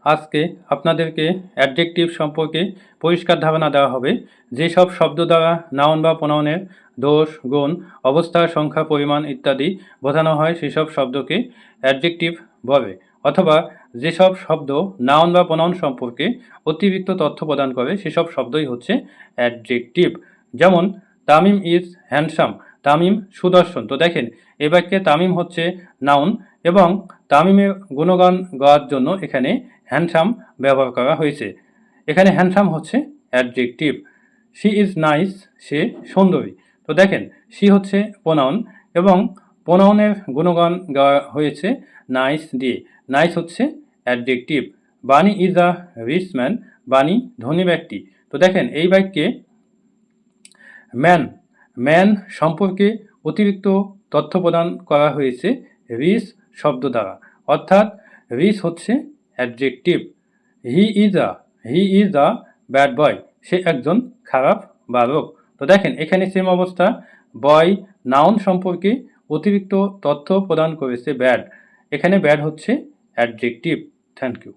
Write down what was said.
আজকে আপনাদেরকে অ্যাডজেক্টিভ সম্পর্কে পরিষ্কার ধারণা দেওয়া হবে। যেসব শব্দ দ্বারা নাউন বা প্রোনাউনের দোষ, গুণ, অবস্থা, সংখ্যা, পরিমাণ ইত্যাদি বোঝানো হয় সেসব শব্দকে অ্যাডজেক্টিভ বলে। অথবা যেসব শব্দ নাউন বা প্রোনাউন সম্পর্কে অতিরিক্ত তথ্য প্রদান করে সেসব শব্দই হচ্ছে অ্যাডজেক্টিভ। যেমন তামিম ইজ হ্যান্ডসাম, তামিম সুদর্শন। তো দেখেন এ বাক্যে তামিম হচ্ছে নাউন এবং তামিমের গুণগান গাওয়ার জন্য এখানে হ্যান্ডসাম ব্যবহার করা হয়েছে। এখানে হ্যান্ডসাম হচ্ছে অ্যাডজেক্টিভ। শি ইজ নাইস, সে সুন্দরী। তো দেখেন শি হচ্ছে প্রোনাউন এবং প্রোনাউনের গুণগান গাওয়া হয়েছে নাইস দিয়ে। নাইস হচ্ছে অ্যাডজেক্টিভ। বানি ইজ আ রিচ ম্যান, বানি ধনী ব্যক্তি। তো দেখেন এই বাক্যে ম্যান সম্পর্কে অতিরিক্ত তথ্য প্রদান করা হয়েছে রিচ শব্দ দ্বারা, অর্থাৎ রিচ হচ্ছে adjective. He is a bad boy, সে একজন খারাপ বালক। তো দেখেন এখানে সেম অবস্থা, বয় নাউন সম্পর্কে অতিরিক্ত তথ্য প্রদান করেছে ব্যাড, এখানে ব্যাড হচ্ছে অ্যাডজেক্টিভ। Thank you.